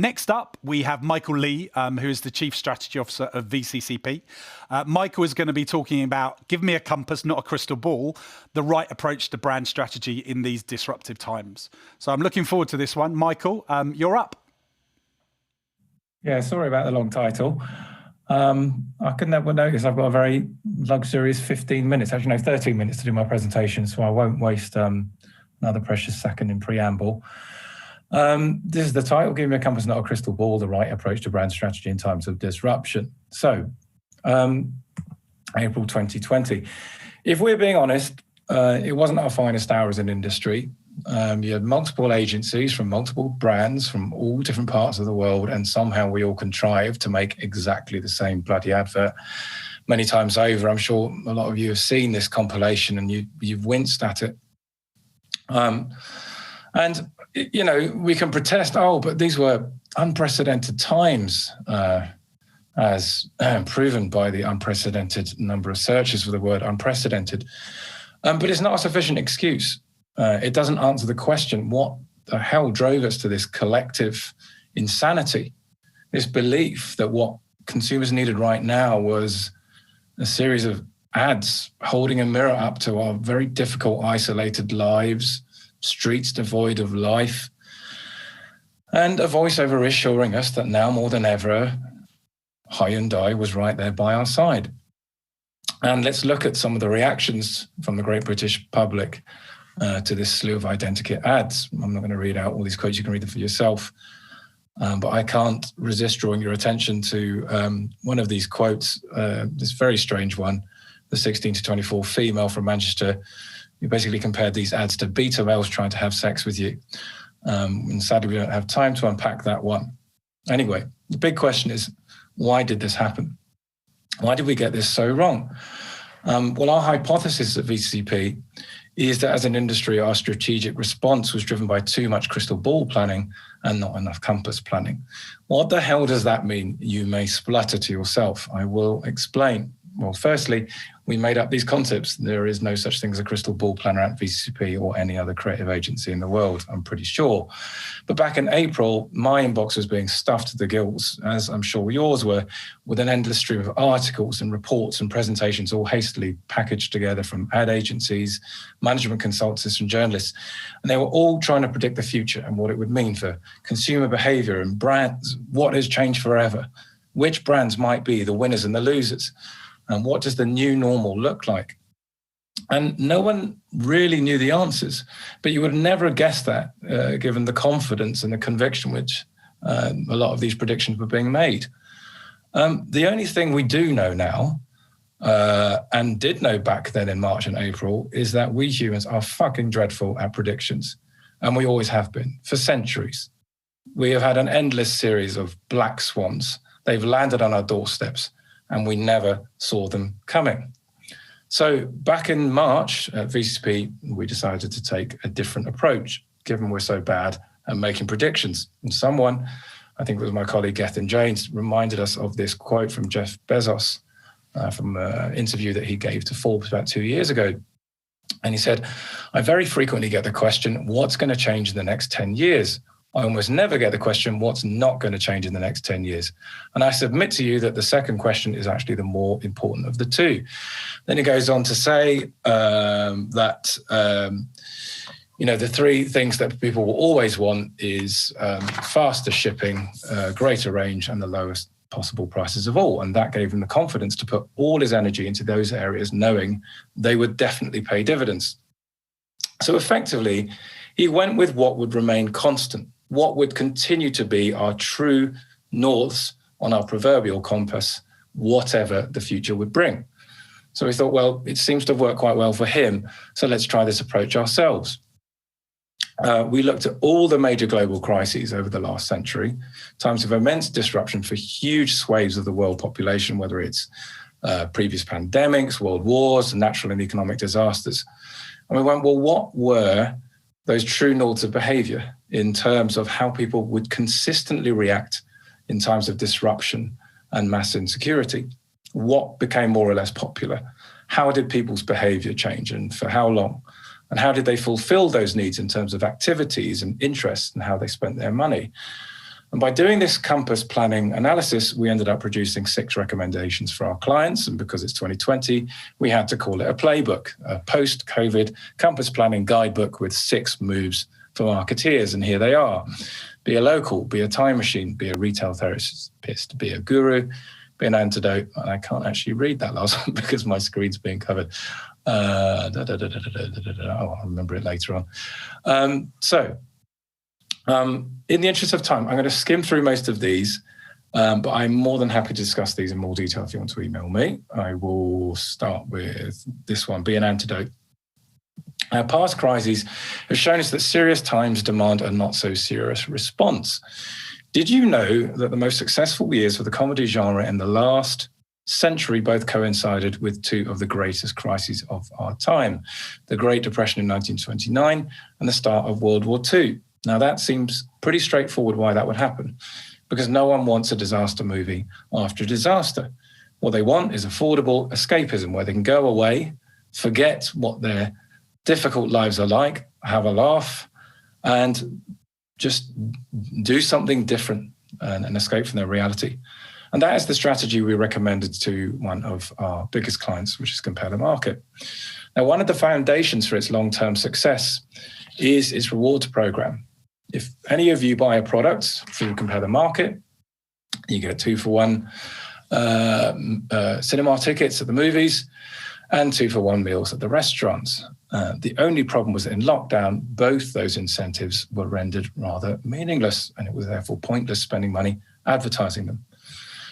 Next up, we have Michael Lee, who is the Chief Strategy Officer of VCCP. Michael is going to be talking about, give me a compass, not a crystal ball, the right approach to brand strategy in these disruptive times. So I'm looking forward to this one. Michael, you're up. Yeah, sorry about the long title. I couldn't help but notice I've got a very luxurious 15 minutes, actually no, 13 minutes to do my presentation, so I won't waste another precious second in preamble. This is the title, Give Me a Compass, Not a Crystal Ball, the right approach to brand strategy in times of disruption. So, April 2020. If we're being honest, it wasn't our finest hour as an industry. You had multiple agencies from multiple brands from all different parts of the world, and somehow we all contrived to make exactly the same bloody advert many times over. I'm sure a lot of you have seen this compilation and you've winced at it. And, you know, we can protest, but these were unprecedented times, as proven by the unprecedented number of searches for the word unprecedented. But it's not a sufficient excuse. It doesn't answer the question, what the hell drove us to this collective insanity, this belief that what consumers needed right now was a series of ads holding a mirror up to our very difficult, isolated lives, streets devoid of life, and a voiceover assuring us that now more than ever, Hyundai was right there by our side. And let's look at some of the reactions from the great British public to this slew of identikit ads. I'm not going to read out all these quotes, you can read them for yourself. But I can't resist drawing your attention to one of these quotes, this very strange one, the 16 to 24 female from Manchester, who basically compared these ads to beta males trying to have sex with you. And sadly, we don't have time to unpack that one. Anyway, the big question is, why did this happen? Why did we get this so wrong? Well, our hypothesis at VCCP is that as an industry, our strategic response was driven by too much crystal ball planning and not enough compass planning. What the hell does that mean? You may splutter to yourself. I will explain. Well, firstly, we made up these concepts. There is no such thing as a crystal ball planner at VCCP or any other creative agency in the world, I'm pretty sure. But back in April, my inbox was being stuffed to the gills, as I'm sure yours were, with an endless stream of articles and reports and presentations all hastily packaged together from ad agencies, management consultants and journalists. And they were all trying to predict the future and what it would mean for consumer behavior and brands, what has changed forever, which brands might be the winners and the losers. And what does the new normal look like? And no one really knew the answers, but you would never have guessed that given the confidence and the conviction which a lot of these predictions were being made. The only thing we do know now, and did know back then in March and April, is that we humans are fucking dreadful at predictions. And we always have been for centuries. We have had an endless series of black swans. They've landed on our doorsteps, and we never saw them coming. So back in March at VCCP, we decided to take a different approach, given we're so bad at making predictions. And someone, I think it was my colleague Gethin James, reminded us of this quote from Jeff Bezos from an interview that he gave to Forbes about 2 years ago. And he said, I very frequently get the question, what's going to change in the next 10 years? I almost never get the question, what's not going to change in the next 10 years? And I submit to you that the second question is actually the more important of the two. Then he goes on to say that, the three things that people will always want is faster shipping, greater range, and the lowest possible prices of all. And that gave him the confidence to put all his energy into those areas, knowing they would definitely pay dividends. So effectively, he went with what would remain constant, what would continue to be our true norths on our proverbial compass, whatever the future would bring. So we thought, well, it seems to have worked quite well for him, so let's try this approach ourselves. We looked at all the major global crises over the last century, times of immense disruption for huge swathes of the world population, whether it's previous pandemics, world wars, natural and economic disasters. And we went, well, what were those true norths of behavior in terms of how people would consistently react in times of disruption and mass insecurity? What became more or less popular? How did people's behavior change and for how long? And how did they fulfill those needs in terms of activities and interests and how they spent their money? And by doing this compass planning analysis, we ended up producing 6 recommendations for our clients. And because it's 2020, we had to call it a playbook, a post-COVID compass planning guidebook with 6 moves for marketeers. And here they are. Be a local, be a time machine, be a retail therapist, be a guru, be an antidote. And I can't actually read that last one because my screen's being covered. I'll remember it later on. In the interest of time, I'm going to skim through most of these, but I'm more than happy to discuss these in more detail if you want to email me. I will start with this one, be an antidote. Past crises have shown us that serious times demand a not so serious response. Did you know that the most successful years for the comedy genre in the last century both coincided with 2 of the greatest crises of our time, the Great Depression in 1929 and the start of World War II? Now, that seems pretty straightforward why that would happen, because no one wants a disaster movie after a disaster. What they want is affordable escapism where they can go away, forget what their difficult lives are like, have a laugh, and just do something different and escape from their reality. And that is the strategy we recommended to one of our biggest clients, which is Compare the Market. Now, one of the foundations for its long-term success is its rewards program. If any of you buy a product through Compare the Market, you get 2-for-1 cinema tickets at the movies and 2-for-1 meals at the restaurants. The only problem was that in lockdown, both those incentives were rendered rather meaningless, and it was therefore pointless spending money advertising them.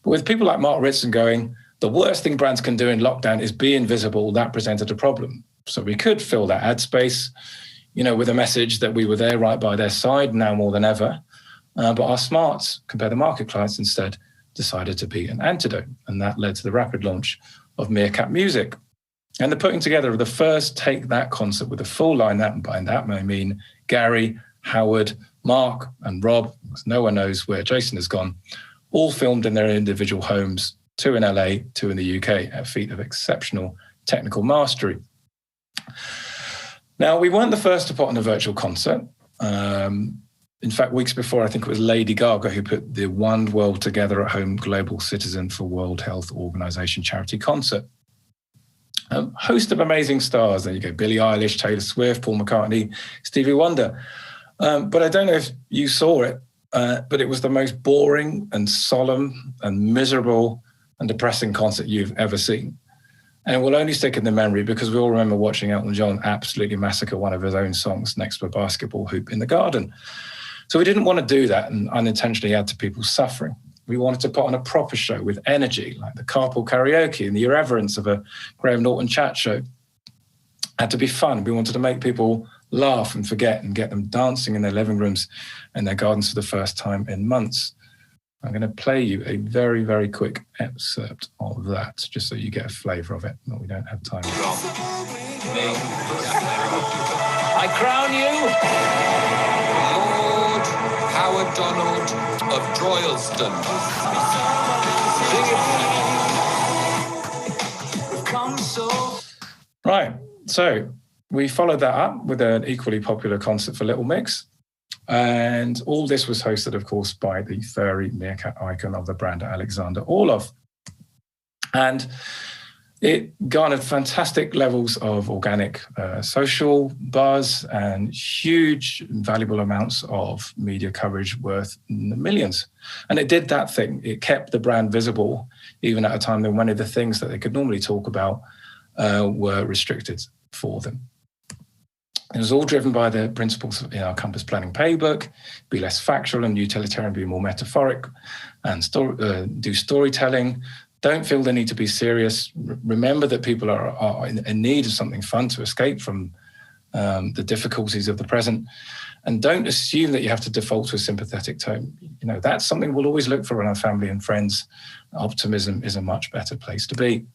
But with people like Mark Ritson going, the worst thing brands can do in lockdown is be invisible, that presented a problem. So we could fill that ad space, with a message that we were there right by their side now more than ever. But our smart Compare the Market clients instead decided to be an antidote. And that led to the rapid launch of Meerkat Music and the putting together of the first Take That concert with a full lineup. And by that I mean Gary, Howard, Mark, and Rob, because no one knows where Jason has gone, all filmed in their individual homes, 2 in LA, 2 in the UK, at feat of exceptional technical mastery. Now, we weren't the first to put on a virtual concert. In fact, weeks before, I think it was Lady Gaga who put the One World Together at Home Global Citizen for World Health Organization charity concert. A host of amazing stars. There you go, Billie Eilish, Taylor Swift, Paul McCartney, Stevie Wonder. But I don't know if you saw it, but it was the most boring and solemn and miserable and depressing concert you've ever seen. And it will only stick in the memory because we all remember watching Elton John absolutely massacre one of his own songs next to a basketball hoop in the garden. So we didn't want to do that and unintentionally add to people's suffering. We wanted to put on a proper show with energy, like the carpool karaoke and the irreverence of a Graham Norton chat show. It had to be fun. We wanted to make people laugh and forget and get them dancing in their living rooms and their gardens for the first time in months. I'm going to play you a very, very quick excerpt of that, just so you get a flavour of it, but we don't have time. I crown you Lord Howard Donald of Droylsden. Right, so we followed that up with an equally popular concert for Little Mix. And all this was hosted, of course, by the furry meerkat icon of the brand, Alexander Orlov. And it garnered fantastic levels of organic social buzz and huge, valuable amounts of media coverage worth millions. And it did that thing. It kept the brand visible, even at a time when many of the things that they could normally talk about were restricted for them. It was all driven by the principles in our compass planning playbook: be less factual and utilitarian, be more metaphoric, and do storytelling. Don't feel the need to be serious. Remember that people are in need of something fun to escape from the difficulties of the present. And don't assume that you have to default to a sympathetic tone. That's something we'll always look for in our family and friends. Optimism is a much better place to be.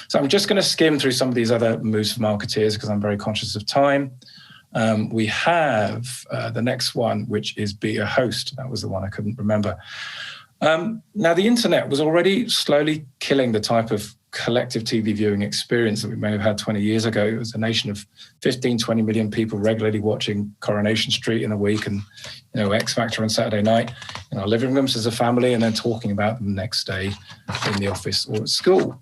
So I'm just going to skim through some of these other moves for marketeers because I'm very conscious of time. We have the next one, which is be a host. That was the one I couldn't remember. Now, the internet was already slowly killing the type of collective TV viewing experience that we may have had 20 years ago. It was a nation of 15, 20 million people regularly watching Coronation Street in a week and, X Factor on Saturday night in our living rooms as a family, and then talking about them the next day in the office or at school.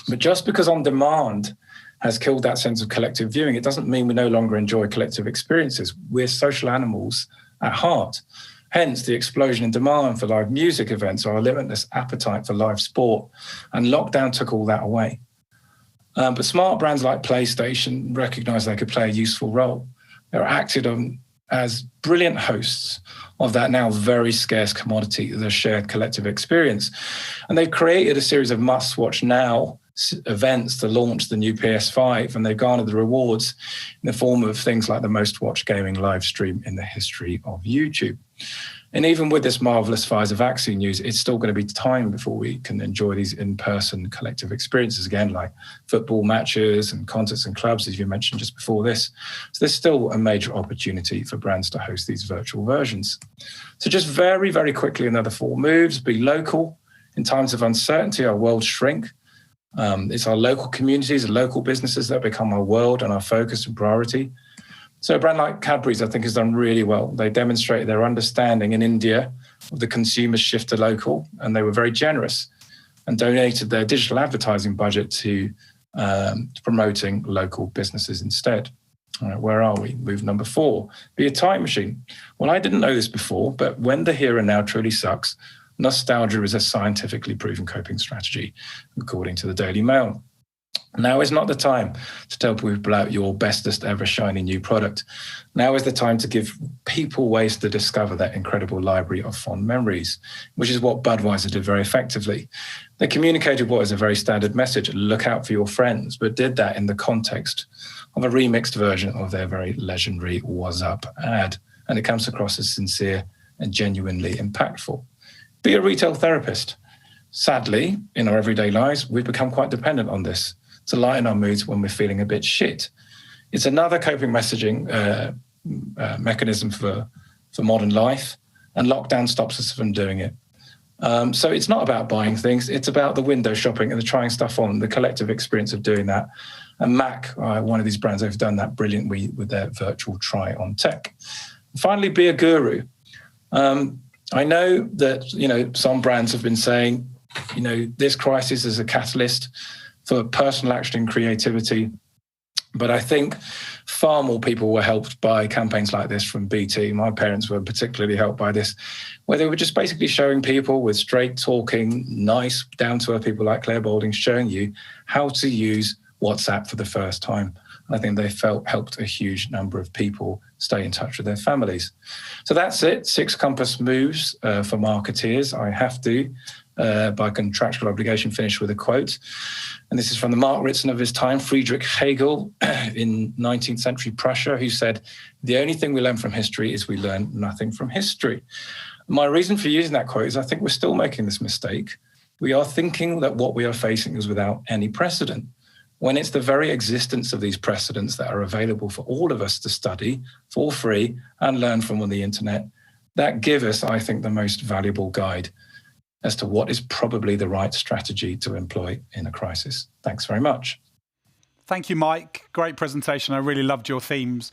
But just because on demand has killed that sense of collective viewing, it doesn't mean we no longer enjoy collective experiences. We're social animals at heart. Hence, the explosion in demand for live music events, or our limitless appetite for live sport. And lockdown took all that away. But smart brands like PlayStation recognized they could play a useful role. They were acted on as brilliant hosts of that now very scarce commodity, the shared collective experience. And they've created a series of must-watch now events to launch the new PS5, and they've garnered the rewards in the form of things like the most watched gaming live stream in the history of YouTube. And even with this marvelous Pfizer vaccine news, it's still going to be time before we can enjoy these in-person collective experiences again, like football matches and concerts and clubs, as you mentioned just before this. So there's still a major opportunity for brands to host these virtual versions. So just very, very quickly, another 4 moves: be local. In times of uncertainty, our world shrink. It's our local communities and local businesses that become our world and our focus and priority. So a brand like Cadbury's, I think, has done really well. They demonstrated their understanding in India of the consumer's shift to local, and they were very generous and donated their digital advertising budget to promoting local businesses instead. All right, where are we? Move number 4, be a time machine. Well, I didn't know this before, but when the here and now truly sucks, nostalgia is a scientifically proven coping strategy, according to the Daily Mail. Now is not the time to tell people about your bestest ever shiny new product. Now is the time to give people ways to discover that incredible library of fond memories, which is what Budweiser did very effectively. They communicated what is a very standard message: look out for your friends, but did that in the context of a remixed version of their very legendary "Was Up" ad. And it comes across as sincere and genuinely impactful. Be a retail therapist. Sadly, in our everyday lives, we've become quite dependent on this to lighten our moods when we're feeling a bit shit. It's another coping messaging mechanism for modern life, and lockdown stops us from doing it. So it's not about buying things, it's about the window shopping and the trying stuff on, the collective experience of doing that. And Mac, one of these brands, have done that brilliantly with their virtual try-on tech. And finally, be a guru. I know that, some brands have been saying, this crisis is a catalyst for personal action and creativity. But I think far more people were helped by campaigns like this from BT. My parents were particularly helped by this, where they were just basically showing people with straight talking, nice, down-to-earth people like Claire Balding, showing you how to use WhatsApp for the first time. And I think they helped a huge number of people stay in touch with their families. So that's it, 6 compass moves for marketeers. I have to, by contractual obligation, finish with a quote. And this is from the Mark Ritson of his time, Friedrich Hegel, in 19th century Prussia, who said, "The only thing we learn from history is we learn nothing from history." My reason for using that quote is I think we're still making this mistake. We are thinking that what we are facing is without any precedent, when it's the very existence of these precedents that are available for all of us to study for free and learn from on the internet that give us, I think, the most valuable guide as to what is probably the right strategy to employ in a crisis. Thanks very much. Thank you, Mike. Great presentation. I really loved your themes.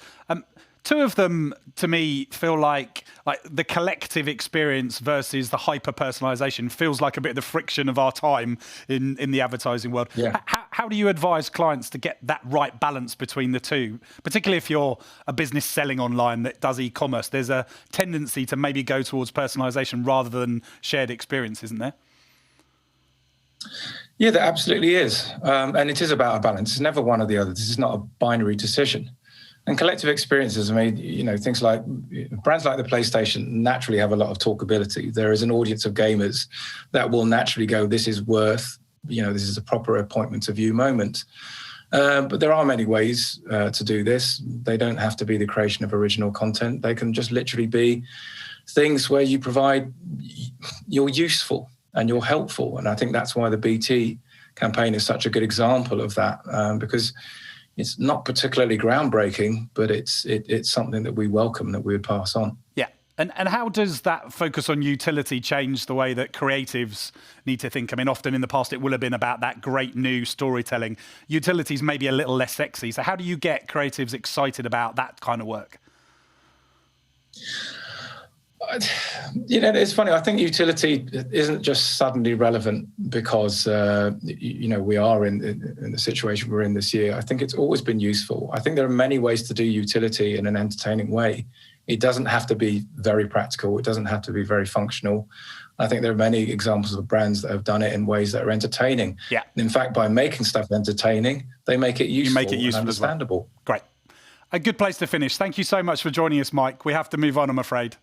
2 of them, to me, feel like the collective experience versus the hyper-personalisation feels like a bit of the friction of our time in the advertising world. Yeah. How do you advise clients to get that right balance between the two? Particularly if you're a business selling online that does e-commerce, there's a tendency to maybe go towards personalisation rather than shared experience, isn't there? Yeah, there absolutely is. And it is about a balance. It's never one or the other. This is not a binary decision. And collective experiences, things like brands like the PlayStation naturally have a lot of talkability. There is an audience of gamers that will naturally go, this is worth, this is a proper appointment to view moment. But there are many ways to do this. They don't have to be the creation of original content. They can just literally be things where you provide, you're useful and you're helpful. And I think that's why the BT campaign is such a good example of that, because it's not particularly groundbreaking, but it's something that we welcome, that we would pass on. Yeah. And how does that focus on utility change the way that creatives need to think? I mean, often in the past, it will have been about that great new storytelling. Utility's maybe a little less sexy. So how do you get creatives excited about that kind of work? It's funny. I think utility isn't just suddenly relevant because, we are in the situation we're in this year. I think it's always been useful. I think there are many ways to do utility in an entertaining way. It doesn't have to be very practical. It doesn't have to be very functional. I think there are many examples of brands that have done it in ways that are entertaining. Yeah. In fact, by making stuff entertaining, they make it useful, and understandable. Great. A good place to finish. Thank you so much for joining us, Mike. We have to move on, I'm afraid.